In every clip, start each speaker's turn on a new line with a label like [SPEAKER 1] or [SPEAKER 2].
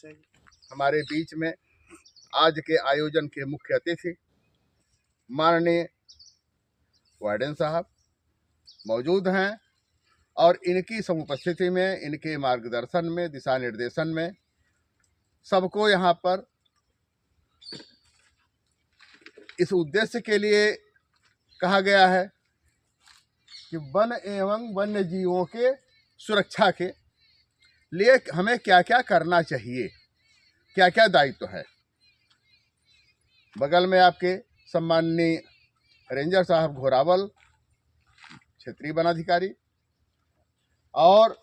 [SPEAKER 1] हमारे बीच में आज के आयोजन के मुख्य अतिथि माननीय वार्डन साहब मौजूद हैं और इनकी समुपस्थिति में, इनके मार्गदर्शन में, दिशा निर्देशन में सबको यहाँ पर इस उद्देश्य के लिए कहा गया है कि वन एवं वन्य जीवों के सुरक्षा के लिए हमें क्या क्या करना चाहिए, क्या क्या दायित्व है। बगल में आपके सम्माननीय रेंजर साहब घोरावल, क्षेत्रीय वनाधिकारी, और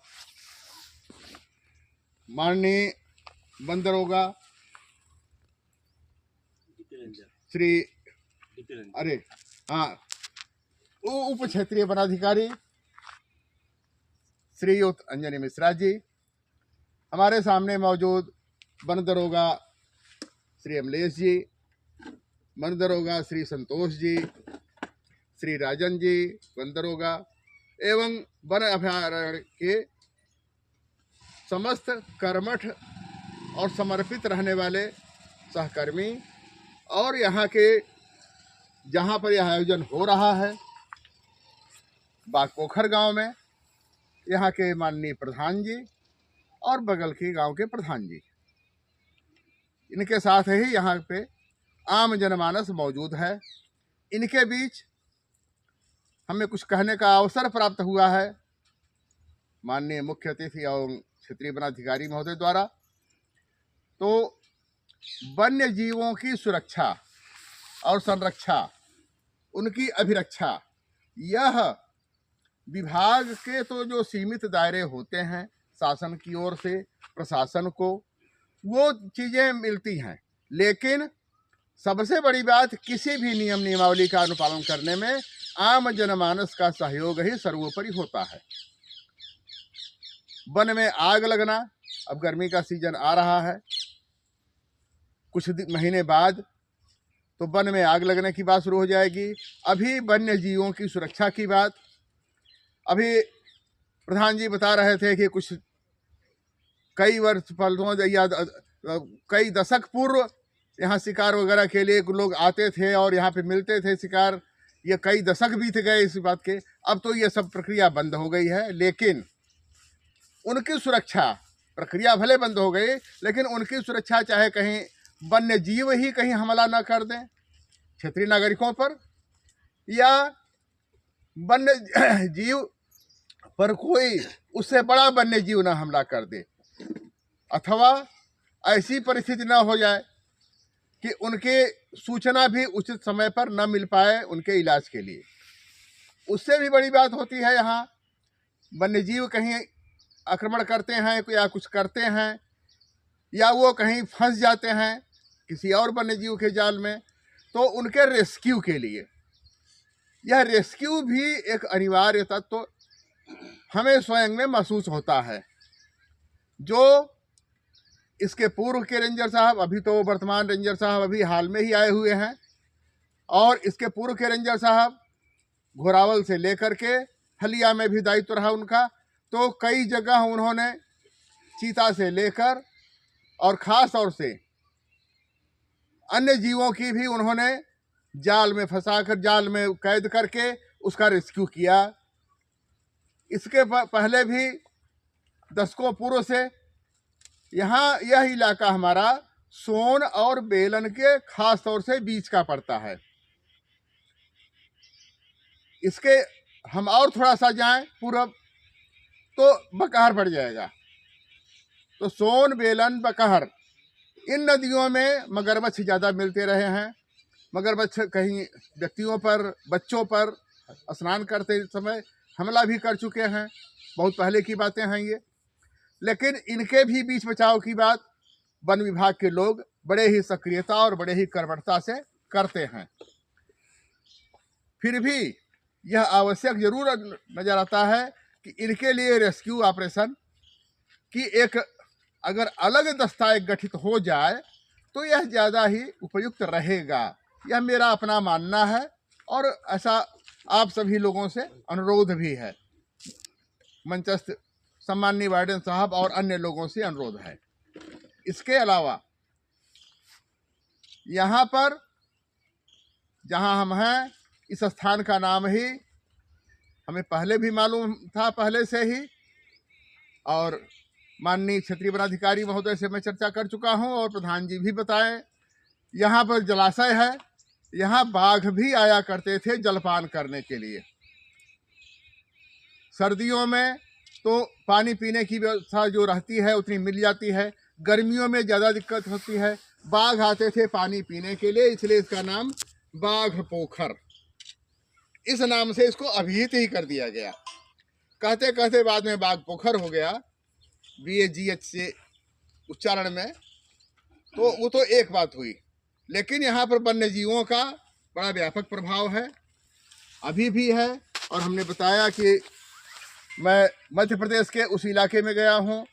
[SPEAKER 1] माननीय वन दरोगा श्री उप क्षेत्रीय वनाधिकारी श्रीयुत अंजनी मिश्रा जी, हमारे सामने मौजूद वन दरोगा श्री अमलेश जी, वन दरोगा श्री संतोष जी, श्री राजन जी, वन दरोगा एवं वन अभयारण्य के समस्त कर्मठ और समर्पित रहने वाले सहकर्मी, और यहाँ के जहाँ पर यह आयोजन हो रहा है बागपोखर गांव में, यहाँ के माननीय प्रधान जी और बगल के गांव के प्रधान जी, इनके साथ ही यहाँ पे आम जनमानस मौजूद है। इनके बीच हमें कुछ कहने का अवसर प्राप्त हुआ है माननीय मुख्य अतिथि एवं क्षेत्रीय वनाधिकारी महोदय द्वारा। तो वन्य जीवों की सुरक्षा और संरक्षा, उनकी अभिरक्षा, यह विभाग के तो जो सीमित दायरे होते हैं शासन की ओर से प्रशासन को, वो चीज़ें मिलती हैं, लेकिन सबसे बड़ी बात किसी भी नियम नियमावली का अनुपालन करने में आम जनमानस का सहयोग ही सर्वोपरि होता है। वन में आग लगना, अब गर्मी का सीजन आ रहा है, कुछ महीने बाद तो वन में आग लगने की बात शुरू हो जाएगी। अभी वन्य जीवों की सुरक्षा की बात, अभी प्रधान जी बता रहे थे कि कुछ कई वर्ष पहले या कई दशक पूर्व यहाँ शिकार वगैरह के लिए लोग आते थे और यहाँ पे मिलते थे शिकार, ये कई दशक बीत गए इस बात के। अब तो ये सब प्रक्रिया बंद हो गई है, लेकिन उनकी सुरक्षा, प्रक्रिया भले बंद हो गई लेकिन उनकी सुरक्षा, चाहे कहीं वन्य जीव ही कहीं हमला न कर दें क्षेत्रीय नागरिकों पर, या वन्य जीव पर कोई उससे बड़ा वन्य जीव न हमला कर दे, अथवा ऐसी परिस्थिति न हो जाए कि उनके सूचना भी उचित समय पर न मिल पाए उनके इलाज के लिए। उससे भी बड़ी बात होती है, यहाँ वन्य जीव कहीं आक्रमण करते हैं या कुछ करते हैं, या वो कहीं फंस जाते हैं किसी और वन्य जीव के जाल में, तो उनके रेस्क्यू के लिए, यह रेस्क्यू भी एक अनिवार्य तत्व हमें स्वयं में महसूस होता है। जो इसके पूर्व के रेंजर साहब, अभी तो वर्तमान रेंजर साहब अभी हाल में ही आए हुए हैं, और इसके पूर्व के रेंजर साहब घोरावल से लेकर के हलिया में भी दायित्व रहा उनका, तो कई जगह उन्होंने चीता से लेकर और ख़ास तौर से अन्य जीवों की भी उन्होंने जाल में फंसाकर, जाल में कैद करके उसका रेस्क्यू किया। इसके पहले भी दशकों पूर्व से यहाँ यह इलाका हमारा सोन और बेलन के खास तौर से बीच का पड़ता है। इसके हम और थोड़ा सा जाएं पूरब तो बकहर पड़ जाएगा। तो सोन, बेलन, बकहर, इन नदियों में मगरमच्छ ज़्यादा मिलते रहे हैं। मगरमच्छ कहीं व्यक्तियों पर, बच्चों पर स्नान करते समय हमला भी कर चुके हैं, बहुत पहले की बातें हैं ये। लेकिन इनके भी बीच बचाव की बात वन विभाग के लोग बड़े ही सक्रियता और बड़े ही कर्मठता से करते हैं। फिर भी यह आवश्यक जरूर नजर आता है कि इनके लिए रेस्क्यू ऑपरेशन की एक अगर अलग दस्ता एक गठित हो जाए तो यह ज़्यादा ही उपयुक्त रहेगा। यह मेरा अपना मानना है और ऐसा आप सभी लोगों से अनुरोध भी है, मंचस्थ सम्माननीय वार्डन साहब और अन्य लोगों से अनुरोध है। इसके अलावा यहाँ पर जहाँ हम हैं, इस स्थान का नाम ही हमें पहले भी मालूम था, पहले से ही, और माननीय क्षेत्रीय वनाधिकारी महोदय से मैं चर्चा कर चुका हूँ और प्रधान जी भी बताएं। यहाँ पर जलाशय है, यहाँ बाघ भी आया करते थे जलपान करने के लिए। सर्दियों में तो पानी पीने की व्यवस्था जो रहती है उतनी मिल जाती है, गर्मियों में ज़्यादा दिक्कत होती है। बाघ आते थे पानी पीने के लिए, इसलिए इसका नाम बाघ पोखर, इस नाम से इसको अभिहित ही कर दिया गया। कहते कहते बाद में बाघ पोखर हो गया, BAGH से उच्चारण में, तो वो तो एक बात हुई। लेकिन यहाँ पर वन्य जीवों का बड़ा व्यापक प्रभाव है, अभी भी है। और हमने बताया कि मैं मध्य प्रदेश के उस इलाके में गया हूँ,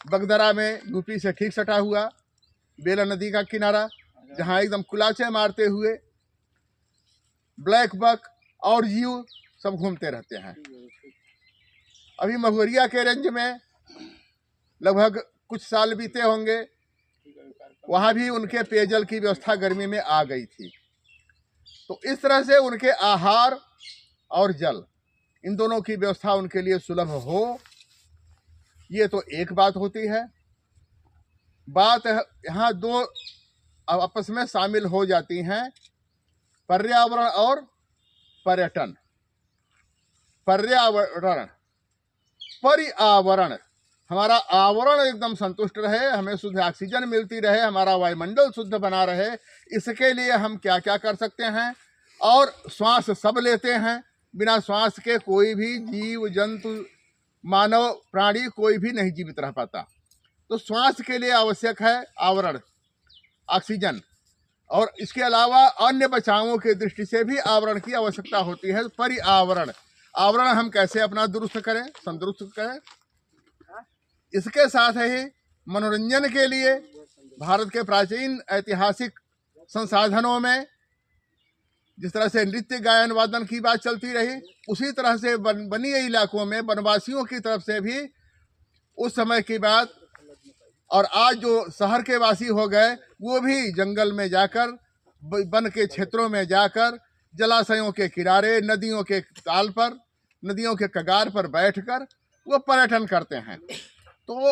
[SPEAKER 1] बगदरा में, यूपी से ठीक सटा हुआ बेला नदी का किनारा, जहाँ एकदम कुलाचे मारते हुए ब्लैक बक और जीव सब घूमते रहते हैं। अभी महुरिया के रेंज में लगभग कुछ साल बीते होंगे, वहाँ भी उनके पेयजल की व्यवस्था गर्मी में आ गई थी। तो इस तरह से उनके आहार और जल, इन दोनों की व्यवस्था उनके लिए सुलभ हो, ये तो एक बात होती है। बात यहाँ दो आपस में शामिल हो जाती हैं, पर्यावरण और पर्यटन। पर्यावरण, पर्यावरण, हमारा आवरण एकदम संतुष्ट रहे, हमें शुद्ध ऑक्सीजन मिलती रहे, हमारा वायुमंडल शुद्ध बना रहे, इसके लिए हम क्या क्या कर सकते हैं। और श्वास सब लेते हैं, बिना श्वास के कोई भी जीव जंतु मानव प्राणी कोई भी नहीं जीवित रह पाता। तो श्वास के लिए आवश्यक है आवरण, ऑक्सीजन, और इसके अलावा अन्य बचावों के दृष्टि से भी आवरण की आवश्यकता होती है। पर्यावरण, आवरण हम कैसे अपना दुरुस्त करें, संतुष्ट करें। इसके साथ ही मनोरंजन के लिए भारत के प्राचीन ऐतिहासिक संसाधनों में जिस तरह से नृत्य गायन वादन की बात चलती रही, उसी तरह से वनीय इलाकों में वनवासियों की तरफ से भी उस समय की बात, और आज जो शहर के वासी हो गए वो भी जंगल में जाकर, वन के क्षेत्रों में जाकर, जलाशयों के किनारे, नदियों के ताल पर, नदियों के कगार पर बैठकर वो पर्यटन करते हैं। तो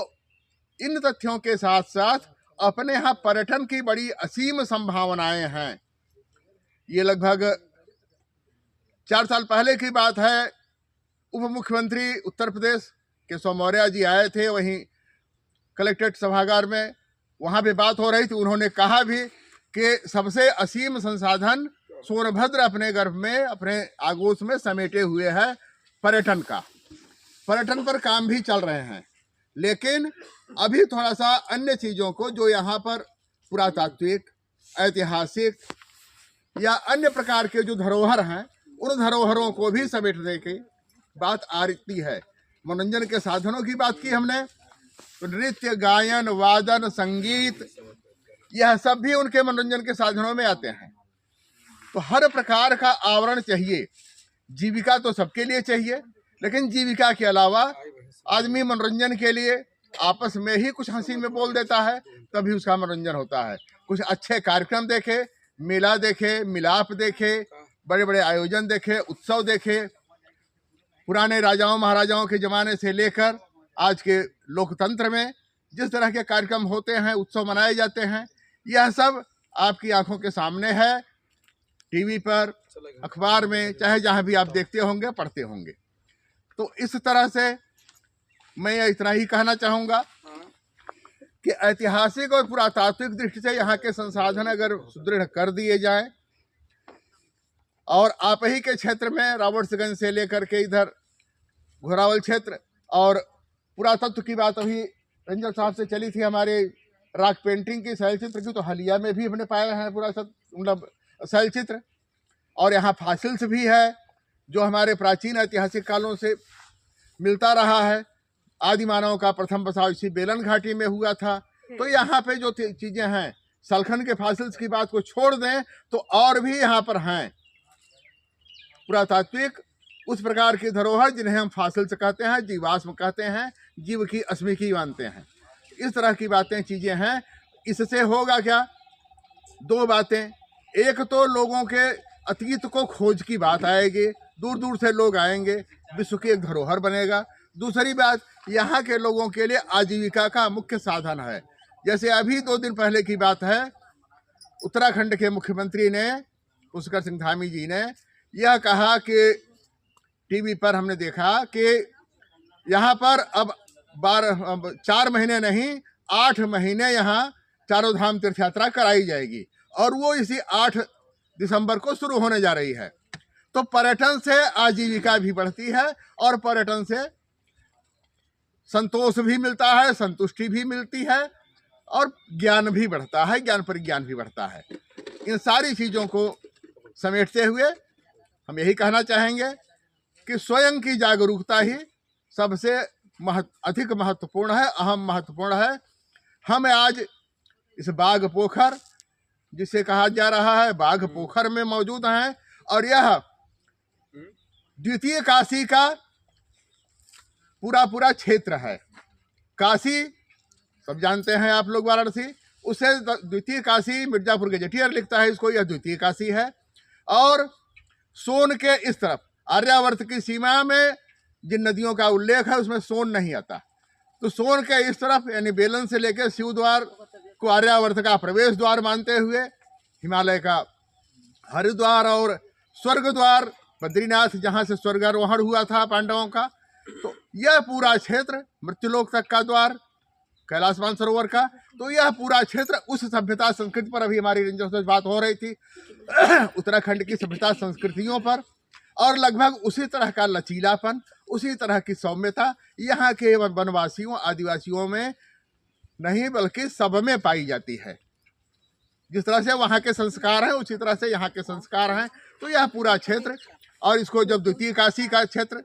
[SPEAKER 1] इन तथ्यों के साथ साथ अपने यहाँ पर्यटन की बड़ी असीम संभावनाएं हैं। ये लगभग 4 साल पहले की बात है, उप मुख्यमंत्री उत्तर प्रदेश केशव मौर्य जी आए थे वहीं कलेक्ट्रेट सभागार में, वहाँ भी बात हो रही थी। उन्होंने कहा भी कि सबसे असीम संसाधन सोनभद्र अपने गर्भ में, अपने आगोश में समेटे हुए है पर्यटन का। पर्यटन पर काम भी चल रहे हैं, लेकिन अभी थोड़ा सा अन्य चीज़ों को जो यहाँ पर पुरातात्विक, ऐतिहासिक या अन्य प्रकार के जो धरोहर हैं, उन धरोहरों को भी समेटने की बात आ रही है। मनोरंजन के साधनों की बात की हमने, तो नृत्य, गायन, वादन, संगीत, यह सब भी उनके मनोरंजन के साधनों में आते हैं। तो हर प्रकार का आवरण चाहिए। जीविका तो सबके लिए चाहिए, लेकिन जीविका के अलावा आदमी मनोरंजन के लिए आपस में ही कुछ हंसी में बोल देता है, तभी उसका मनोरंजन होता है। कुछ अच्छे कार्यक्रम देखे, मेला देखे, मिलाप देखे, बड़े बड़े आयोजन देखे, उत्सव देखे, पुराने राजाओं महाराजाओं के ज़माने से लेकर आज के लोकतंत्र में जिस तरह के कार्यक्रम होते हैं, उत्सव मनाए जाते हैं, यह सब आपकी आंखों के सामने है, टीवी पर, अखबार में, चाहे जहां भी आप देखते होंगे, पढ़ते होंगे। तो इस तरह से मैं इतना ही कहना चाहूँगा कि ऐतिहासिक और पुरातात्विक दृष्टि से यहाँ के संसाधन अगर सुदृढ़ कर दिए जाएं, और आप ही के क्षेत्र में रॉबर्ट्सगंज से लेकर के इधर घोरावल क्षेत्र, और पुरातत्व की बात अभी रंजन साहब से चली थी हमारे रॉक पेंटिंग की, शैल चित्र की, तो हलिया में भी हमने पाए हैं पुरातत्व, मतलब शैल चित्र। और यहाँ फासिल्स भी है जो हमारे प्राचीन ऐतिहासिक कालों से मिलता रहा है। आदि मानव का प्रथम बसाव इसी बेलन घाटी में हुआ था। तो यहाँ पे जो चीज़ें हैं, सलखन के फासिल्स की बात को छोड़ दें तो और भी यहाँ पर हैं पुरातात्विक उस प्रकार की धरोहर जिन्हें हम फासिल्स कहते हैं, जीवाश्म कहते हैं, जीव की अस्मिकी मानते हैं। इस तरह की बातें चीज़ें हैं। इससे होगा क्या? दो बातें, एक तो लोगों के अतीत को खोज की बात आएगी, दूर दूर से लोग आएंगे, विश्व की एक धरोहर बनेगा। दूसरी बात, यहाँ के लोगों के लिए आजीविका का मुख्य साधन है। जैसे अभी 2 दिन पहले की बात है, उत्तराखंड के मुख्यमंत्री ने, पुष्कर सिंह धामी जी ने यह कहा कि टीवी पर हमने देखा कि यहाँ पर अब 4 महीने नहीं 8 महीने यहाँ चारों धाम तीर्थ यात्रा कराई जाएगी और वो इसी 8 दिसंबर को शुरू होने जा रही है। तो पर्यटन से आजीविका भी बढ़ती है और पर्यटन से संतोष भी मिलता है, संतुष्टि भी मिलती है और ज्ञान भी बढ़ता है, ज्ञान पर ज्ञान भी बढ़ता है। इन सारी चीज़ों को समेटते हुए हम यही कहना चाहेंगे कि स्वयं की जागरूकता ही सबसे अधिक महत्वपूर्ण है, अहम महत्वपूर्ण है। हम आज इस बाघ पोखर, जिसे कहा जा रहा है, बाघ पोखर में मौजूद हैं और यह द्वितीय काशी का पूरा क्षेत्र है। काशी सब जानते हैं आप लोग, वाराणसी, उससे द्वितीय काशी मिर्जापुर के जेठियर लिखता है इसको, यह द्वितीय काशी है। और सोन के इस तरफ आर्यावर्त की सीमा में जिन नदियों का उल्लेख है उसमें सोन नहीं आता, तो सोन के इस तरफ यानी बेलन से लेकर शिव द्वार को आर्यावर्त का प्रवेश द्वार मानते हुए हिमालय का हरिद्वार और स्वर्ग द्वार बद्रीनाथ, जहाँ से स्वर्गारोहण हुआ था पांडवों का, तो यह पूरा क्षेत्र मृत्युलोक तक का द्वार कैलाश मानसरोवर का, तो यह पूरा क्षेत्र उस सभ्यता संस्कृति पर, अभी हमारी रंजन से बात हो रही थी उत्तराखंड की सभ्यता संस्कृतियों पर, और लगभग उसी तरह का लचीलापन, उसी तरह की सौम्यता यहाँ के वनवासियों आदिवासियों में नहीं बल्कि सब में पाई जाती है। जिस तरह से वहाँ के संस्कार हैं उसी तरह से यहाँ के संस्कार हैं। तो यह पूरा क्षेत्र, और इसको जब द्वितीय काशी का क्षेत्र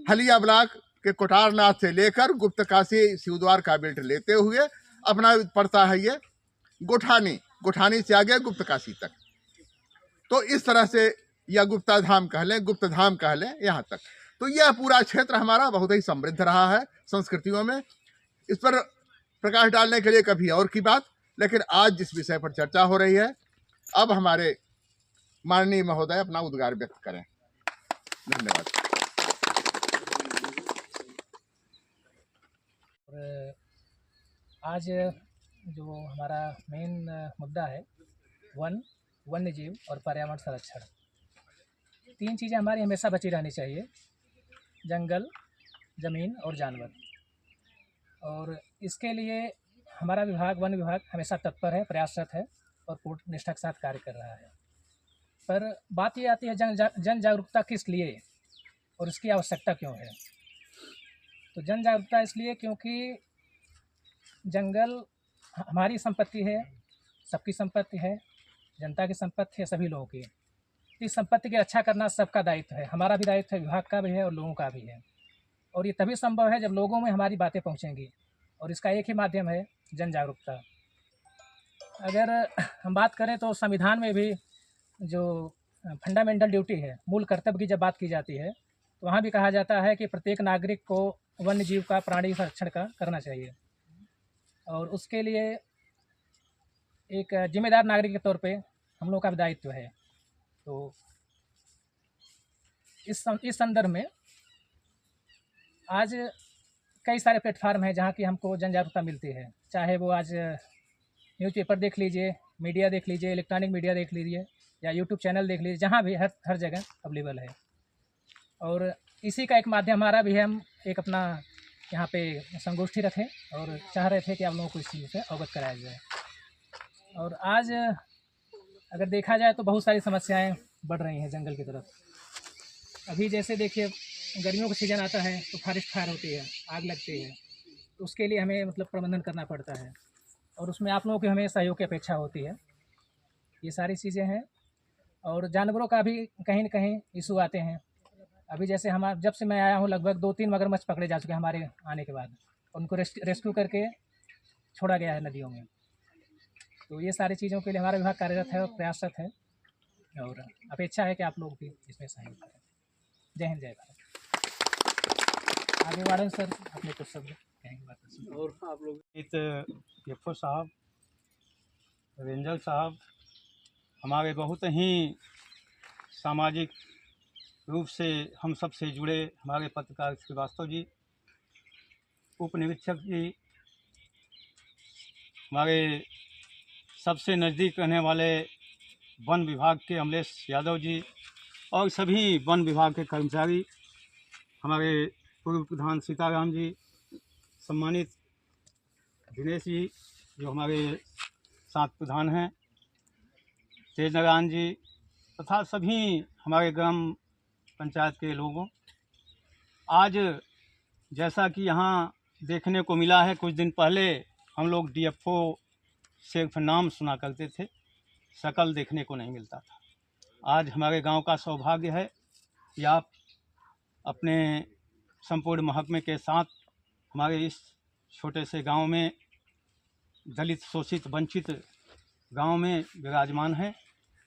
[SPEAKER 1] हलिया ब्लॉक के कोटारनाथ से लेकर गुप्त काशी शिवद्वार का बेल्ट लेते हुए अपना पड़ता है ये गोठानी से आगे गुप्त काशी तक। तो इस तरह से या गुप्ता धाम कह लें, गुप्त धाम कह लें, यहाँ तक। तो यह पूरा क्षेत्र हमारा बहुत ही समृद्ध रहा है संस्कृतियों में। इस पर प्रकाश डालने के लिए कभी और की बात, लेकिन आज जिस विषय पर चर्चा हो रही है, अब हमारे माननीय महोदय अपना उद्गार व्यक्त करें। धन्यवाद।
[SPEAKER 2] और आज जो हमारा मेन मुद्दा है वन्य जीव और पर्यावरण संरक्षण, 3 चीज़ें हमारी हमेशा बची रहनी चाहिए, जंगल, ज़मीन और जानवर। और इसके लिए हमारा विभाग, वन विभाग, हमेशा तत्पर है, प्रयासरत है और पूर्ण निष्ठा के साथ कार्य कर रहा है। पर बात ये आती है जन जागरूकता किस लिए और इसकी आवश्यकता क्यों है। तो जन जागरूकता इसलिए क्योंकि जंगल हमारी संपत्ति है, सबकी संपत्ति है, जनता की संपत्ति है, सभी लोगों की। इस संपत्ति की रक्षा करना सबका दायित्व है, हमारा भी दायित्व है, विभाग का भी है और लोगों का भी है। और ये तभी संभव है जब लोगों में हमारी बातें पहुंचेंगी, और इसका एक ही माध्यम है जन जागरूकता। अगर हम बात करें तो संविधान में भी जो फंडामेंटल ड्यूटी है, मूल कर्तव्य की जब बात की जाती है, तो वहाँ भी कहा जाता है कि प्रत्येक नागरिक को वन्य जीव का, प्राणी संरक्षण का करना चाहिए। और उसके लिए एक जिम्मेदार नागरिक के तौर पे हम लोग का भी दायित्व है। तो इस संदर्भ में आज कई सारे प्लेटफार्म हैं जहाँ की हमको जन जागरूकता मिलती है, चाहे वो आज न्यूज़पेपर देख लीजिए, मीडिया देख लीजिए, इलेक्ट्रॉनिक मीडिया देख लीजिए, या यूट्यूब चैनल देख लीजिए, जहाँ भी हर जगह अवेलेबल है। और इसी का एक माध्यम हमारा भी है, हम एक अपना यहाँ पे संगोष्ठी रखें और चाह रहे थे कि आप लोगों को इस चीज़ से अवगत कराया जाए। और आज अगर देखा जाए तो बहुत सारी समस्याएं बढ़ रही हैं जंगल की तरफ। अभी जैसे देखिए गर्मियों का सीज़न आता है तो फॉरेस्ट फायर होती है, आग लगती है, तो उसके लिए हमें मतलब प्रबंधन करना पड़ता है और उसमें आप लोगों की हमें सहयोग की अपेक्षा होती है। ये सारी चीज़ें हैं। और जानवरों का भी कहीं न कहीं इशू आते हैं। अभी जैसे जब से मैं आया हूँ लगभग 2-3 मगरमच्छ पकड़े जा चुके हैं हमारे आने के बाद, उनको रेस्क्यू करके छोड़ा गया है नदियों में। तो ये सारी चीज़ों के लिए हमारा विभाग कार्यरत है और प्रयासरत है, और अपेक्षा है कि आप लोग भी इसमें सहयोग करें। जय हिंद, जय भारत। आगे वार्डन सर अपने कुछ शब्द कहेंगे बात सुनिए।
[SPEAKER 3] और आप लोग एफओ साहब, रेंजर साहब, हमारे बहुत ही सामाजिक रूप से हम सब से जुड़े हमारे पत्रकार श्रीवास्तव जी, उप निरीक्षक जी, हमारे सबसे नज़दीक रहने वाले वन विभाग के अमलेश यादव जी और सभी वन विभाग के कर्मचारी, हमारे पूर्व प्रधान सीताराम जी, सम्मानित दिनेश जी जो हमारे साथ प्रधान हैं, तेज नारायण जी तथा सभी हमारे ग्राम पंचायत के लोगों, आज जैसा कि यहाँ देखने को मिला है, कुछ दिन पहले हम लोग डीएफओ सिर्फ नाम सुना करते थे, शकल देखने को नहीं मिलता था। आज हमारे गांव का सौभाग्य है कि आप अपने संपूर्ण महकमे के साथ हमारे इस छोटे से गांव में, दलित शोषित वंचित गांव में विराजमान है।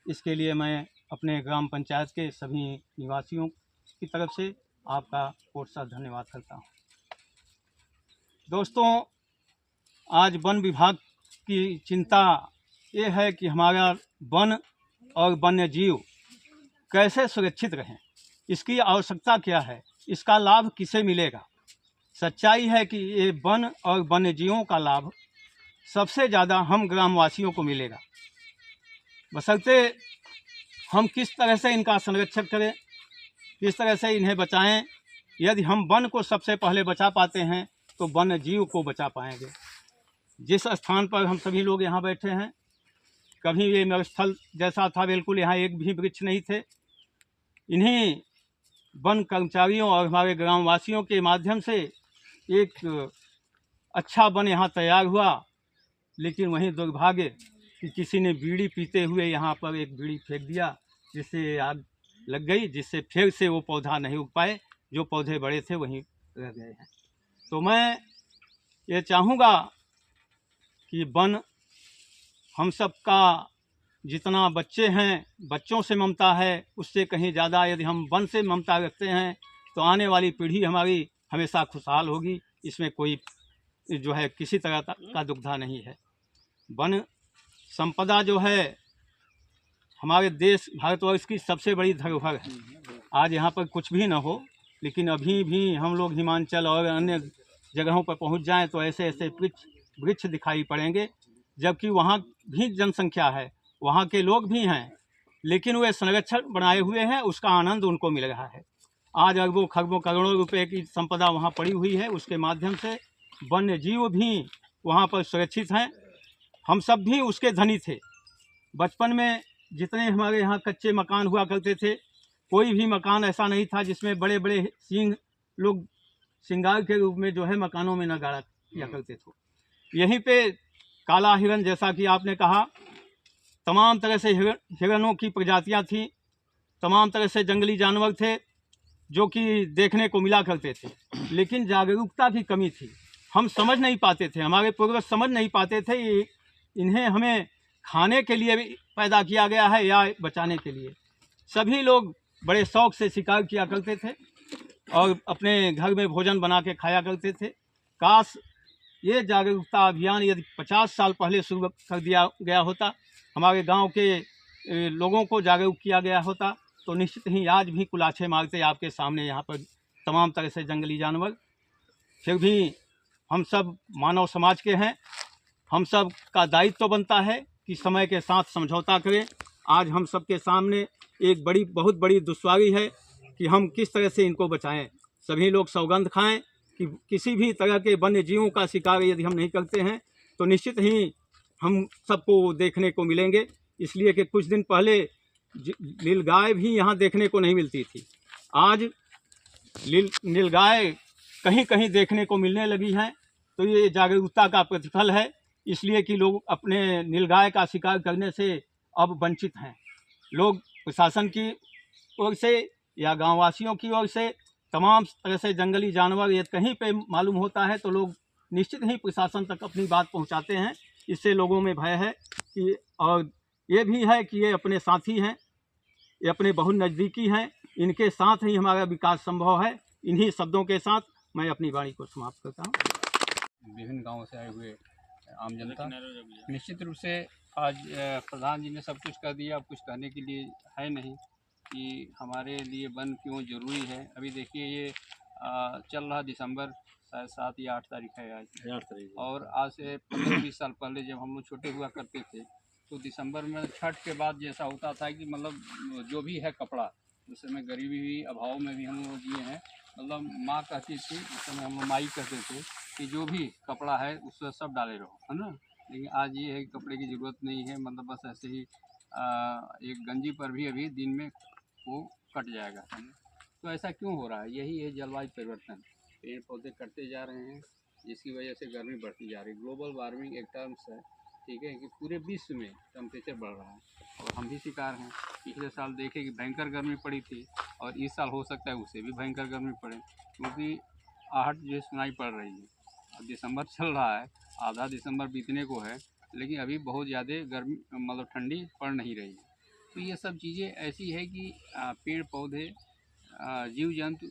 [SPEAKER 3] इसके लिए मैं अपने ग्राम पंचायत के सभी निवासियों की तरफ से आपका कोट सा धन्यवाद करता हूं। दोस्तों, आज वन विभाग की चिंता ये है कि हमारा वन और वन्य जीव कैसे सुरक्षित रहें, इसकी आवश्यकता क्या है, इसका लाभ किसे मिलेगा। सच्चाई है कि ये वन और वन्य जीवों का लाभ सबसे ज़्यादा हम ग्रामवासियों को मिलेगा, बशर्ते हम किस तरह से इनका संरक्षण करें, किस तरह से इन्हें बचाएं। यदि हम वन को सबसे पहले बचा पाते हैं तो वन्य जीव को बचा पाएंगे। जिस स्थान पर हम सभी लोग यहाँ बैठे हैं, कभी ये मरुस्थल जैसा था, बिल्कुल यहाँ एक भी वृक्ष नहीं थे। इन्हीं वन कर्मचारियों और हमारे ग्रामवासियों के माध्यम से एक अच्छा वन यहाँ तैयार हुआ, लेकिन वहीं दुर्भाग्य कि किसी ने बीड़ी पीते हुए यहाँ पर एक बीड़ी फेंक दिया, जिससे आग लग गई, जिससे फिर से वो पौधा नहीं उग पाए, जो पौधे बड़े थे वहीं रह गए हैं। तो मैं ये चाहूँगा कि वन हम सब का जितना बच्चे हैं, बच्चों से ममता है, उससे कहीं ज़्यादा यदि हम वन से ममता रखते हैं तो आने वाली पीढ़ी हमारी हमेशा खुशहाल होगी। इसमें कोई जो है किसी तरह का दुविधा नहीं है। वन संपदा जो है हमारे देश भारतवर्ष की सबसे बड़ी धरोहर है। आज यहाँ पर कुछ भी न हो, लेकिन अभी भी हम लोग हिमाचल और अन्य जगहों पर पहुँच जाएं तो ऐसे ऐसे वृक्ष दिखाई पड़ेंगे, जबकि वहाँ भी जनसंख्या है, वहाँ के लोग भी हैं, लेकिन वे संरक्षण बनाए हुए हैं, उसका आनंद उनको मिल रहा है। आज अरबों खरबों करोड़ों रुपए की संपदा वहाँ पड़ी हुई है, उसके माध्यम से वन्य जीव भी वहाँ पर सुरक्षित हैं। हम सब भी उसके धनी थे। बचपन में जितने हमारे यहाँ कच्चे मकान हुआ करते थे, कोई भी मकान ऐसा नहीं था जिसमें बड़े बड़े सींग लोग श्रृंगार के रूप में जो है मकानों में न गाड़ा किया करते थे। यहीं पे काला हिरन, जैसा कि आपने कहा, तमाम तरह से हिरणों की प्रजातियां थी, तमाम तरह से जंगली जानवर थे जो कि देखने को मिला करते थे, लेकिन जागरूकता की कमी थी। हम समझ नहीं पाते थे, हमारे पूर्वज समझ नहीं पाते थे इन्हें हमें खाने के लिए भी पैदा किया गया है या बचाने के लिए। सभी लोग बड़े शौक से शिकार किया करते थे और अपने घर में भोजन बना के खाया करते थे। काश ये जागरूकता अभियान यदि 50 साल पहले शुरू कर दिया गया होता, हमारे गांव के लोगों को जागरूक किया गया होता, तो निश्चित ही आज भी कुलाछे मारते आपके सामने यहाँ पर तमाम तरह से जंगली जानवर। फिर भी हम सब मानव समाज के हैं, हम सब का दायित्व तो बनता है कि समय के साथ समझौता करें। आज हम सब के सामने एक बहुत बड़ी दुश्वारी है कि हम किस तरह से इनको बचाएं। सभी लोग सौगंध खाएं कि किसी भी तरह के वन्य जीवों का शिकार यदि हम नहीं करते हैं तो निश्चित ही हम सबको देखने को मिलेंगे। इसलिए कि कुछ दिन पहले नीलगाय भी यहाँ देखने को नहीं मिलती थी, आज नीलगाय कहीं कहीं देखने को मिलने लगी हैं। तो ये जागरूकता का प्रतिफल है, इसलिए कि लोग अपने नीलगाय का शिकार करने से अब वंचित हैं। लोग प्रशासन की ओर से या गांववासियों की ओर से तमाम तरह से जंगली जानवर ये कहीं पे मालूम होता है तो लोग निश्चित ही प्रशासन तक अपनी बात पहुंचाते हैं। इससे लोगों में भय है कि, और ये भी है कि ये अपने साथी हैं, ये अपने बहुत नज़दीकी हैं, इनके साथ ही हमारा विकास संभव है। इन्हीं शब्दों के साथ मैं अपनी वाणी को समाप्त करता हूँ।
[SPEAKER 4] विभिन्न गांवों से आए हुए आम जनता। निश्चित रूप से आज प्रधान जी ने सब कुछ कर दिया, अब कुछ कहने के लिए है नहीं कि हमारे लिए वन क्यों ज़रूरी है। अभी देखिए ये चल रहा दिसंबर, शायद 7 या 8 तारीख है आज, 8 तारीख, और आज से 15-20 साल पहले जब हम लोग छोटे हुआ करते थे तो दिसंबर में छठ के बाद जैसा होता था कि मतलब जो भी है कपड़ा, उस समय गरीबी भी अभाव में भी हम लोग जिए हैं। मतलब माँ कहती थी, उस समय हम लोग माई कहते थे कि जो भी कपड़ा है उससे सब डाले रहो, है ना। लेकिन आज ये है कि कपड़े की ज़रूरत नहीं है, मतलब बस ऐसे ही एक गंजी पर भी अभी दिन में वो कट जाएगा, है ना। तो ऐसा क्यों हो रहा है? यही है जलवायु परिवर्तन। पेड़ पौधे कटते जा रहे हैं, जिसकी वजह से गर्मी बढ़ती जा रही है। ग्लोबल वार्मिंग एक टर्म्स है, ठीक है, कि पूरे विश्व में टेम्परेचर बढ़ रहा है और हम भी शिकार हैं। पिछले साल देखे कि भयंकर गर्मी पड़ी थी और इस साल हो सकता है उससे भी भयंकर गर्मी पड़े, क्योंकि आहट जो है सुनाई पड़ रही है। अब दिसंबर चल रहा है, आधा दिसंबर बीतने को है, लेकिन अभी बहुत ज़्यादा गर्मी मतलब ठंडी पड़ नहीं रही है। तो ये सब चीज़ें ऐसी है कि पेड़ पौधे जीव जंतु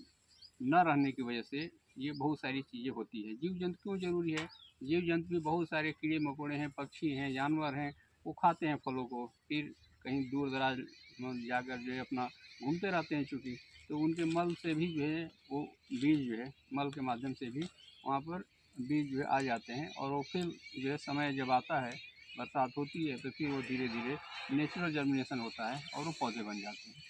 [SPEAKER 4] न रहने की वजह से ये बहुत सारी चीज़ें होती हैं। जीव जंतु क्यों ज़रूरी है? जीव जंतु भी बहुत सारे कीड़े मकोड़े हैं, पक्षी हैं, जानवर हैं, वो खाते हैं फलों को, फिर कहीं दूर दराज जाकर जो है अपना घूमते रहते हैं, चूँकि तो उनके मल से भी जो है वो बीज जो है मल के माध्यम से भी वहाँ पर बीज जो है आ जाते हैं, और वो फिर जो है समय जब आता है, बरसात होती है, तो फिर वो धीरे धीरे नेचुरल जर्मिनेशन होता है और वो पौधे बन जाते हैं।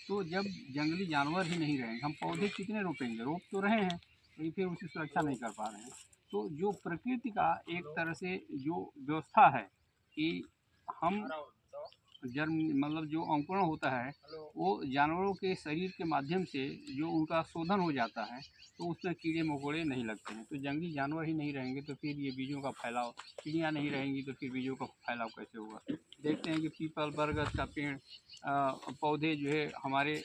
[SPEAKER 4] तो जब जंगली जानवर ही नहीं रहेंगे, हम पौधे कितने रोपेंगे? रोप तो रहे हैं, लेकिन फिर उसकी सुरक्षा नहीं कर पा रहे हैं। तो जो प्रकृति का एक तरह से जो व्यवस्था है कि हम जन्म मतलब जो अंकुरण होता है वो जानवरों के शरीर के माध्यम से जो उनका शोधन हो जाता है, तो उसमें कीड़े मकोड़े नहीं लगते हैं। तो जंगली जानवर ही नहीं रहेंगे तो फिर ये बीजों का फैलाव, चिड़ियाँ नहीं रहेंगी तो फिर बीजों का फैलाव कैसे होगा? देखते हैं कि पीपल बरगद का पेड़ पौधे जो है हमारे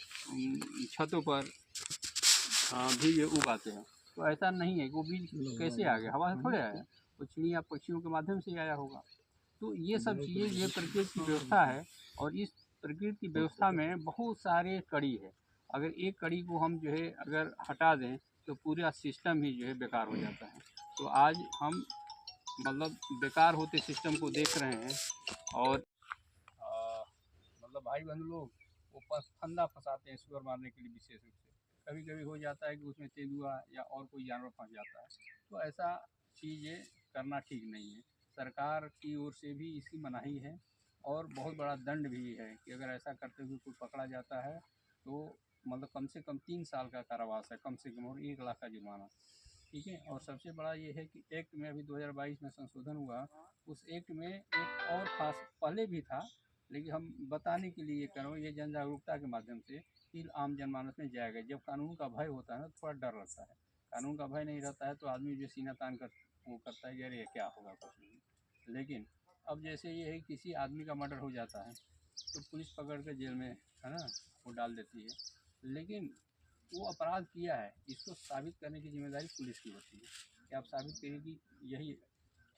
[SPEAKER 4] छतों पर भी ये उगाते हैं। तो ऐसा नहीं है कि वो बीज कैसे आ गया, हवा से थोड़े आया, वो चिड़िया पक्षियों के माध्यम से आया होगा। तो ये सब चीज़ें ये प्रकृति की व्यवस्था है, और इस प्रकृति की व्यवस्था में बहुत सारे कड़ी है। अगर एक कड़ी को हम जो है अगर हटा दें तो पूरा सिस्टम ही जो है बेकार हो जाता है। तो आज हम मतलब बेकार होते सिस्टम को देख रहे हैं, और मतलब भाई बंधु लोग वो फंदा फंसाते हैं सुअर मारने के लिए। विशेष रूप से कभी कभी हो जाता है कि उसमें तेंदुआ या और कोई जानवर फंस जाता है, तो ऐसा चीज़ें करना ठीक नहीं है। सरकार की ओर से भी इसकी मनाही है, और बहुत बड़ा दंड भी है कि अगर ऐसा करते हुए कोई पकड़ा जाता है तो मतलब कम से कम 3 साल का कारावास है, कम से कम, और 1 लाख का जुर्माना, ठीक है। और सबसे बड़ा ये है कि एक्ट में अभी 2022 में संशोधन हुआ, उस एक्ट में एक और खास पहले भी था, लेकिन हम बताने के लिए करो, ये जन जागरूकता के माध्यम से कि आम जनमानस में जाएगा। जब कानून का भय होता है ना, थोड़ा डर रहता है। कानून का भय नहीं रहता है तो आदमी जो सीना तान कर वो करता है कि अरे क्या होगा, कुछ नहीं। लेकिन अब जैसे ये है किसी आदमी का मर्डर हो जाता है तो पुलिस पकड़ कर जेल में, है ना, वो डाल देती है, लेकिन वो अपराध किया है इसको साबित करने की जिम्मेदारी पुलिस की होती है कि आप साबित करिए कि यही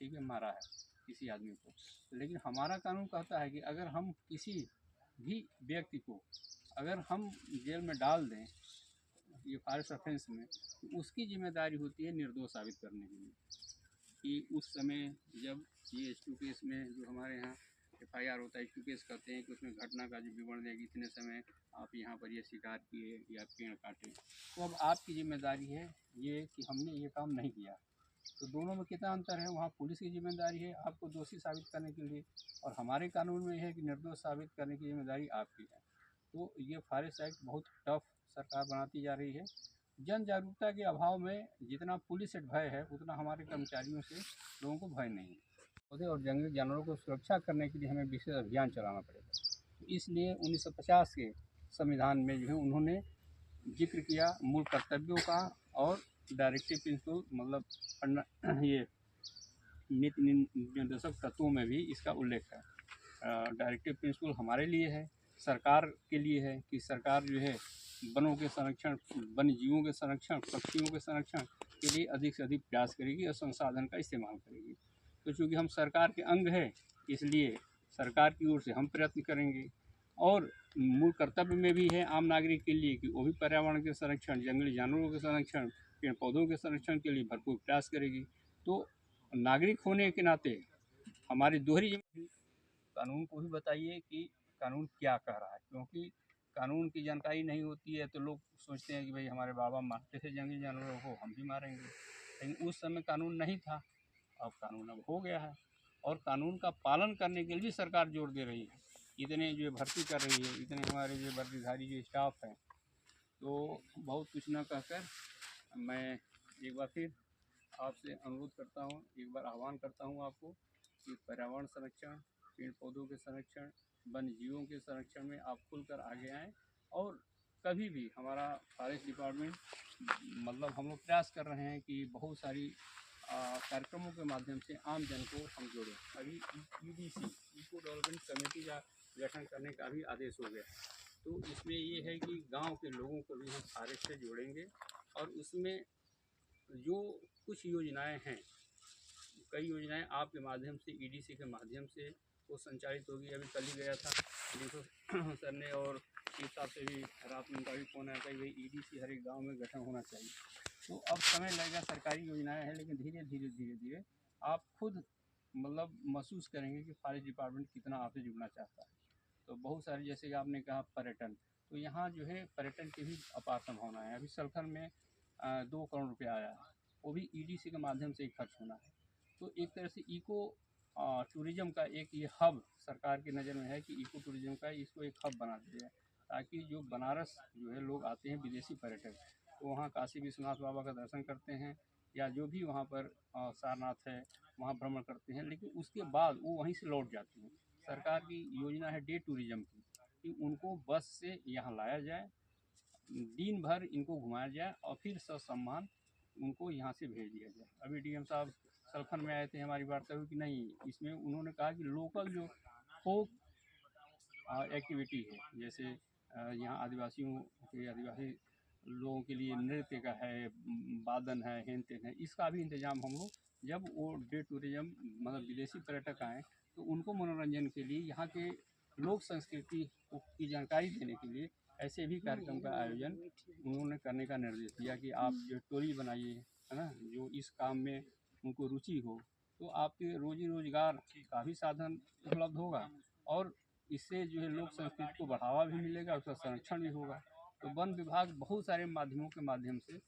[SPEAKER 4] ठीक है मारा है किसी आदमी को। लेकिन हमारा कानून कहता है कि अगर हम किसी भी व्यक्ति को अगर हम जेल में डाल दें ये फॉरेस्ट ऑफेंस में, तो उसकी जिम्मेदारी होती है निर्दोष साबित करने के लिए कि उस समय जब ये एच 2 केस में जो हमारे यहाँ FIR होता है, एच 2 केस कहते हैं कि उसमें घटना का जो विवरण देगी इतने समय आप यहाँ पर ये शिकार किए या पेड़ काटे, तो अब आपकी जिम्मेदारी है ये कि हमने ये काम नहीं किया। तो दोनों में कितना अंतर है? वहाँ पुलिस की जिम्मेदारी है आपको दोषी साबित करने के लिए, और हमारे कानून में है कि निर्दोष साबित करने की जिम्मेदारी आपकी है। तो ये फॉरेस्ट एक्ट बहुत टफ सरकार बनाती जा रही है। जन जागरूकता के अभाव में जितना पुलिस से भय है उतना हमारे कर्मचारियों से लोगों को भय नहीं है। पौधे और जंगली जानवरों को सुरक्षा करने के लिए हमें विशेष अभियान चलाना पड़ेगा। इसलिए 1950 के संविधान में जो है उन्होंने जिक्र किया मूल कर्तव्यों का, और डायरेक्टिव प्रिंसिपल मतलब ये नीति निर्देशक तत्वों में भी इसका उल्लेख है। डायरेक्टिव प्रिंसिपल हमारे लिए है, सरकार के लिए है कि सरकार जो है वनों के संरक्षण, वन्य जीवों के संरक्षण, पक्षियों के संरक्षण के लिए अधिक से अधिक प्रयास करेगी और संसाधन का इस्तेमाल करेगी। तो चूँकि हम सरकार के अंग हैं, इसलिए सरकार की ओर से हम प्रयत्न करेंगे, और मूल कर्तव्य में भी है आम नागरिक के लिए कि वो भी पर्यावरण के संरक्षण, जंगली जानवरों के संरक्षण, पेड़ पौधों के संरक्षण के लिए भरपूर प्रयास करेगी। तो नागरिक होने के नाते हमारी दोहरी कानून को भी बताइए कि कानून क्या कह रहा है, क्योंकि कानून की जानकारी नहीं होती है तो लोग सोचते हैं कि भाई हमारे बाबा मारते थे जंगली जानवरों को, हम भी मारेंगे। लेकिन उस समय कानून नहीं था, अब कानून अब हो गया है और कानून का पालन करने के लिए सरकार जोर दे रही है। इतने जो भर्ती कर रही है, इतने हमारे जो वर्दीधारी जो स्टाफ है, तो बहुत कुछ न कहकर मैं एक बार फिर आपसे अनुरोध करता हूँ, एक बार आह्वान करता हूँ आपको कि पर्यावरण संरक्षण, पेड़ पौधों के संरक्षण, वन्य जीवों के संरक्षण में आप खुलकर आगे आएँ। और कभी भी हमारा फॉरेस्ट डिपार्टमेंट मतलब हम लोग प्रयास कर रहे हैं कि बहुत सारी कार्यक्रमों के माध्यम से आम जन को हम जोड़ें। अभी EDC इको डेवलपमेंट कमेटी का गठन करने का भी आदेश हो गया, तो इसमें ये है कि गांव के लोगों को भी हम फॉरेस्ट से जोड़ेंगे और उसमें जो कुछ योजनाएं हैं, कई योजनाएं आपके माध्यम से EDC के माध्यम से वो संचालित होगी। अभी कल ही गया था डीओ सर ने और चीफ साहब से भी रात में उनका भी फ़ोन आया था कि भाई EDC हर एक गाँव में गठन होना चाहिए। तो अब समय लगेगा, सरकारी योजनाएं हैं, लेकिन धीरे धीरे आप खुद मतलब महसूस करेंगे कि फॉरेस्ट डिपार्टमेंट कितना आपसे जुड़ना चाहता है। तो बहुत सारी, जैसे कि आपने कहा पर्यटन, तो यहाँ जो है पर्यटन की भी अपार संभावना है। अभी सलखन में 2 करोड़ रुपया आया है, वो भी EDC के माध्यम से ही खर्च होना है। तो एक तरह से इको टूरिज़्म का एक ये हब सरकार की नज़र में है कि इको टूरिज़्म का इसको एक हब बना दिया है, ताकि जो बनारस जो है लोग आते हैं विदेशी पर्यटक, तो वहाँ काशी विश्वनाथ बाबा का दर्शन करते हैं या जो भी वहाँ पर सारनाथ है वहाँ भ्रमण करते हैं, लेकिन उसके बाद वो वहीं से लौट जाते हैं। सरकार की योजना है डे टूरिज़्म की, कि उनको बस से यहाँ लाया जाए, दिन भर इनको घुमाया जाए और फिर ससम्मान उनको यहाँ से भेज दिया जाए। अभी DM साहब सलखन में आए थे, हमारी वार्ता हुई कि नहीं, इसमें उन्होंने कहा कि लोकल जो फोक एक्टिविटी है, जैसे यहाँ आदिवासी लोगों के लिए नृत्य का है, वादन है, हेन तेन है, इसका भी इंतजाम हम लोग जब वो डे टूरिज़्म मतलब विदेशी पर्यटक आएँ तो उनको मनोरंजन के लिए, यहाँ के लोक संस्कृति की जानकारी देने के लिए ऐसे भी कार्यक्रम का आयोजन उन्होंने करने का निर्देश दिया कि आप जो टोली बनाइए, है ना, जो इस काम में उनको रुचि हो, तो आपके रोजी रोजगार का भी साधन उपलब्ध होगा और इससे जो है लोक संस्कृति को बढ़ावा भी मिलेगा, उसका संरक्षण भी होगा। तो वन विभाग बहुत सारे माध्यमों के माध्यम से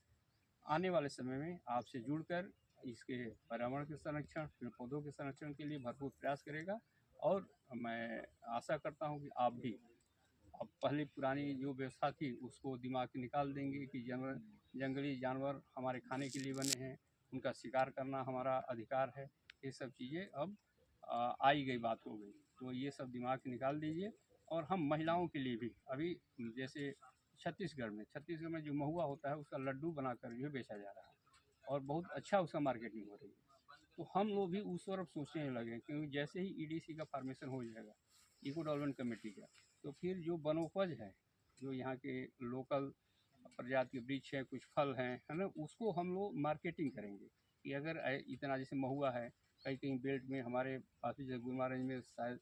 [SPEAKER 4] आने वाले समय में आपसे जुड़कर इसके पर्यावरण के संरक्षण, पेड़ पौधों के संरक्षण के लिए भरपूर प्रयास करेगा। और मैं आशा करता हूँ कि आप भी अब पहले पुरानी जो व्यवस्था थी उसको दिमाग से निकाल देंगे कि जंगली जानवर हमारे खाने के लिए बने हैं, उनका शिकार करना हमारा अधिकार है। ये सब चीज़ें अब आई गई बात हो गई, तो ये सब दिमाग से निकाल दीजिए। और हम महिलाओं के लिए भी अभी जैसे छत्तीसगढ़ में जो महुआ होता है उसका लड्डू बनाकर जो है बेचा जा रहा है और बहुत अच्छा उसका मार्केटिंग हो रही है। तो हम लोग भी उस तरफ सोचने लगे, क्योंकि जैसे ही EDC का फॉर्मेशन हो जाएगा, इको डेवलपमेंट कमेटी का, तो फिर जो वनोपज है, जो यहाँ के लोकल प्रजाति के वृक्ष है, कुछ फल हैं, है ना, उसको हम लोग मार्केटिंग करेंगे कि अगर इतना जैसे महुआ है, कहीं बेल्ट में हमारे पास जैसे गुलमारेंज में शायद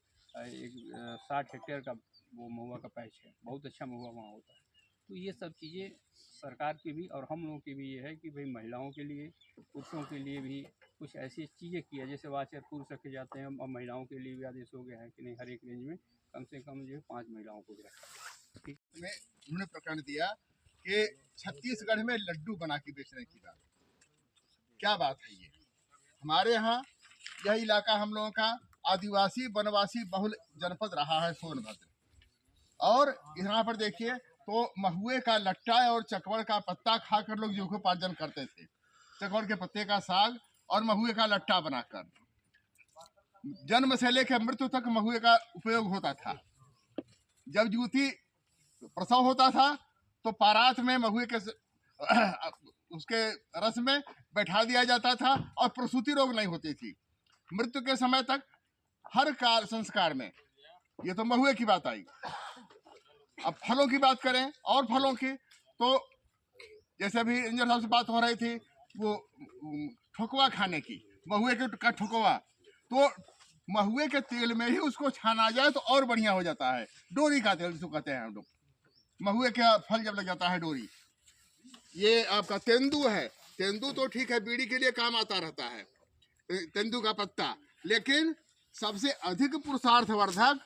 [SPEAKER 4] 60 हेक्टेयर का वो महुआ का पैच है, बहुत अच्छा महुआ वहाँ होता है। तो ये सब चीज़ें सरकार की भी और हम लोगों की भी ये है कि भाई महिलाओं के लिए, पुरुषों के लिए भी कुछ ऐसी चीज़ें की है, जैसे वाचर पुरुष रखे जाते हैं, और महिलाओं के लिए भी आदेश हो गया है कि नहीं, हर एक रेंज में कम से कम जो है 5 महिलाओं को भी रखा।
[SPEAKER 1] में उन्होंने प्रकरण दिया कि छत्तीसगढ़ में लड्डू बना के बेचने की बात, क्या बात है ये? हमारे यहाँ यह इलाका हम लोगों का आदिवासी वनवासी बहुल जनपद रहा है सोनभद्र, और यहाँ पर देखिए तो महुए का लट्टा और चकवड़ का पत्ता खाकर लोग जीविकोपार्जन करते थे। चकवड़ के पत्ते का साग और महुए का लट्टा बनाकर जन्म से लेकर मृत्यु तक महुए का उपयोग होता था। जब युवती प्रसव होता था तो पारात में महुए के उसके रस में बैठा दिया जाता था और प्रसूति रोग नहीं होती थी। मृत्यु के समय तक हर कार संस्कार में, ये तो महुए की बात आई। अब फलों की बात करें और फलों की, तो जैसे अभी इंजर साहब से बात हो रही थी वो ठोकवा खाने की, महुए का ठोकवा, तो महुए के तेल में ही उसको छाना जाए तो और बढ़िया हो जाता है। डोरी का तेल जिसको कहते हैं हम लोग, महुए का फल जब लग जाता है डोरी। ये आपका तेंदू है, तेंदू तो ठीक है बीड़ी के लिए काम आता रहता है, तेंदू का पत्ता। लेकिन सबसे अधिक पुरुषार्थवर्धक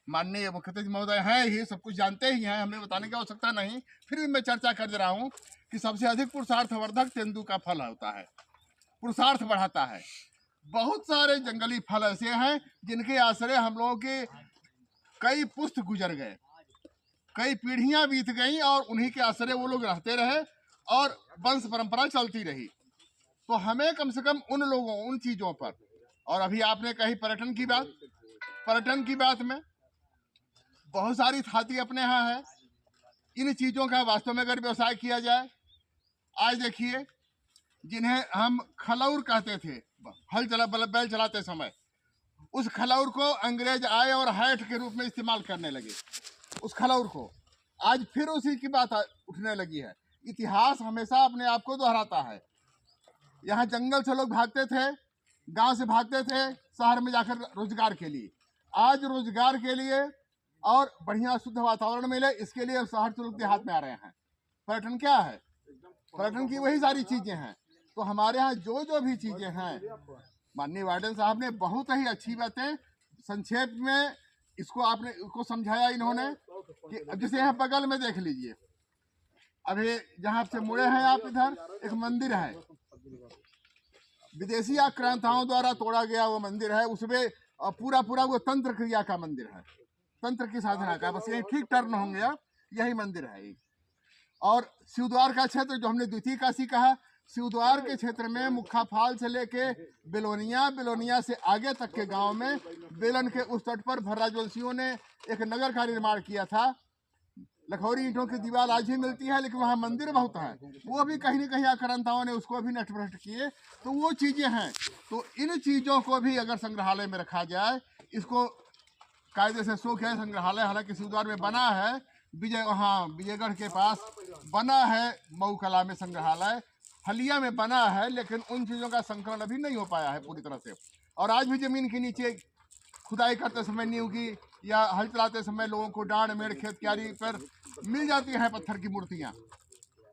[SPEAKER 1] माननीय मुख्यमंत्री महोदय हैं ही, सब कुछ जानते ही हैं, हमें बताने की आवश्यकता नहीं, फिर भी मैं चर्चा कर दे रहा हूँ कि सबसे अधिक पुरुषार्थवर्धक तेंदू का फल होता है, पुरुषार्थ बढ़ाता है। बहुत सारे जंगली फल ऐसे हैं जिनके आश्रय हम लोगों के कई पुश्त गुजर गए, कई पीढ़ियां बीत गईं और उन्हीं के आश्रय वो लोग रहते रहे और वंश परंपरा चलती रही। तो हमें कम से कम उन लोगों, उन चीज़ों पर, और अभी आपने कही पर्यटन की बात, पर्यटन की बात में बहुत सारी थाती अपने यहाँ है। इन चीज़ों का वास्तव में अगर व्यवसाय किया जाए, आज देखिए जिन्हें हम खलौर कहते थे बैल चलाते समय, उस खलौर को अंग्रेज आए और हैट के रूप में इस्तेमाल करने लगे। उस खलौर को आज फिर उसी की बात उठने लगी है। इतिहास हमेशा अपने आप को दोहराता है। यहाँ जंगल से लोग भागते थे, गांव से भागते थे शहर में जाकर रोजगार के लिए। आज रोजगार के लिए और बढ़िया शुद्ध वातावरण मिले, इसके लिए शहर से लोग देहात में आ रहे हैं। पर्यटन क्या है? पर्यटन की वही सारी चीजें हैं। तो हमारे यहाँ जो भी चीजें हैं, माननीय वार्डन साहब ने बहुत ही अच्छी बातें संक्षेप में इसको समझाया इन्होंने कि अब जैसे यहाँ बगल में देख लीजिए, अभी जहाँ से मुड़े हैं आप, इधर एक मंदिर है, विदेशी आक्रांताओं द्वारा तोड़ा गया वो मंदिर है। उसमें पूरा वो तंत्र क्रिया का मंदिर है, तंत्र की साधना का, बस यही ठीक टर्न होंगे, यही मंदिर है। और शिवद्वार का क्षेत्र जो हमने द्वितीय काशी कहा, शिवद्वार के क्षेत्र में मुख्खाफाल से लेके बेलोनिया से आगे तक के गांव में बेलन के उस तट पर भर्राजवंशियों ने एक नगर का निर्माण किया था। लखौरी ईंटों की दीवार आज भी मिलती है, लेकिन वहाँ मंदिर बहुत है, वो भी कहीं न कहीं आक्रांताओं ने उसको भी नष्ट भ्रष्ट किए। तो वो चीज़ें हैं। तो इन चीज़ों को भी अगर संग्रहालय में रखा जाए, इसको कायदे से शो किया संग्रहालय, हालांकि शिवद्वार में बना है, विजयगढ़ के पास बना है, मऊ कला में संग्रहालय, हलिया में बना है, लेकिन उन चीज़ों का संकलन अभी नहीं हो पाया है पूरी तरह से। और आज भी ज़मीन के नीचे खुदाई करते समय नींव की या हल चलाते समय लोगों को डांड मेड़ खेत क्यारी पर मिल जाती हैं पत्थर की मूर्तियाँ।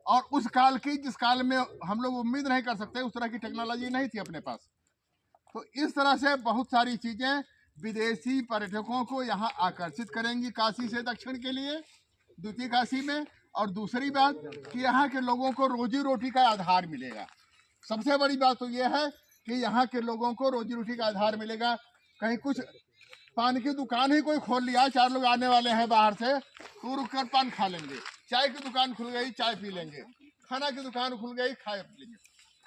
[SPEAKER 1] और उस काल की, जिस काल में हम लोग उम्मीद नहीं कर सकते, उस तरह की टेक्नोलॉजी नहीं थी अपने पास। तो इस तरह से बहुत सारी चीज़ें विदेशी पर्यटकों को यहाँ आकर्षित करेंगी काशी से दक्षिण के लिए, द्वितीय काशी में। और दूसरी बात कि यहाँ के लोगों को रोजी रोटी का आधार मिलेगा। सबसे बड़ी बात तो ये है कि यहाँ के लोगों को रोजी रोटी का आधार मिलेगा। कहीं कुछ पान की दुकान ही कोई खोल लिया, 4 लोग आने वाले हैं बाहर से, तो रुक कर पान खा लेंगे। चाय की दुकान खुल गई, चाय पी लेंगे। खाना की दुकान खुल गई, खाए पी लेंगे।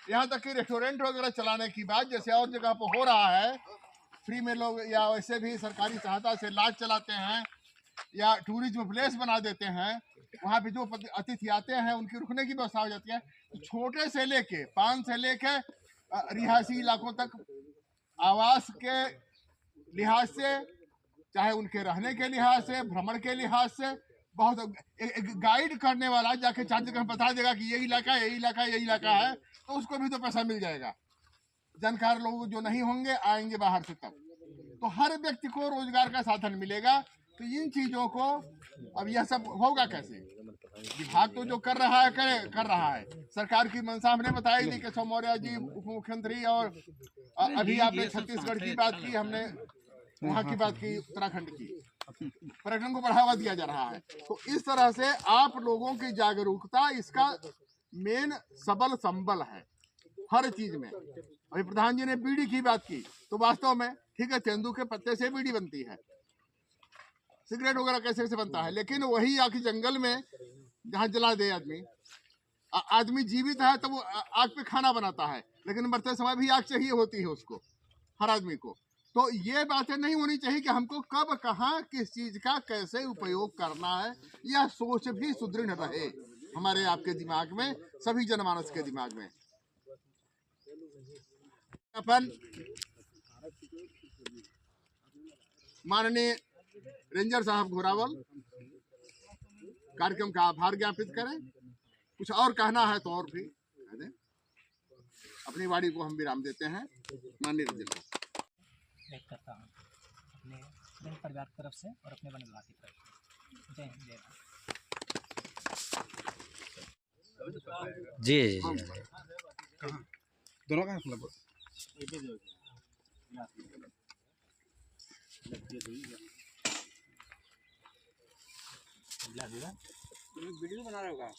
[SPEAKER 1] यहाँ तक कि रेस्टोरेंट वगैरह चलाने की बात जैसे और जगह पर हो रहा है, फ्री में लोग या वैसे भी सरकारी सहायता से लॉज चलाते हैं या टूरिज्म प्लेस बना देते हैं, वहाँ पे जो अतिथि आते हैं उनकी रुकने की व्यवस्था हो जाती है। तो छोटे से लेके पान से लेके रिहायशी इलाकों तक आवास के लिहाज से, चाहे उनके रहने के लिहाज से, भ्रमण के लिहाज से, बहुत एक गाइड करने वाला जाके 4 जगह बता देगा कि यही इलाका है, तो उसको भी तो पैसा मिल जाएगा। जानकार लोग जो नहीं होंगे आएंगे बाहर से तब, तो हर व्यक्ति को रोजगार का साधन मिलेगा। तो इन चीज़ों को अब यह सब होगा कैसे? विभाग तो जो कर रहा है सरकार की मंशा हमने बताई थी, केशव मौर्य जी उप मुख्यमंत्री, और अभी आपने छत्तीसगढ़ की बात की, हमने वहाँ की बात की, उत्तराखंड की, पर्यटन को बढ़ावा दिया जा रहा है। तो इस तरह से आप लोगों की जागरूकता इसका मेन सबल संबल है हर चीज में। अभी प्रधान जी ने बीड़ी की बात की, तो वास्तव में ठीक है, तेंदू के पत्ते से बीड़ी बनती है, सिगरेट वगैरह कैसे बनता है, लेकिन वही आके जंगल में जहाँ जला दे आदमी जीवित है तो वो आग पे खाना बनाता है, लेकिन मरते समय भी आग चाहिए होती है उसको, हर आदमी को। तो ये बातें नहीं होनी चाहिए कि हमको कब कहाँ किस चीज का कैसे उपयोग करना है, यह सोच भी सुदृढ़ रहे हमारे आपके दिमाग में, सभी जनमानस के दिमाग में। अपन माननीय रेंजर साहब घोरावल कार्यक्रम का आभार ज्ञापित करें। कुछ और कहना है तो और भी कह दें। अपनी वाणी को हम विराम देते हैं। माननीय रेंजर
[SPEAKER 2] व्यक्त करता हूँ अपने परिवार की तरफ से और अपने वन विभाग की तरफ से। जय हिंद, जय भारत।
[SPEAKER 5] जी जी
[SPEAKER 1] दोनों का
[SPEAKER 4] वीडियो बना रहे होगा।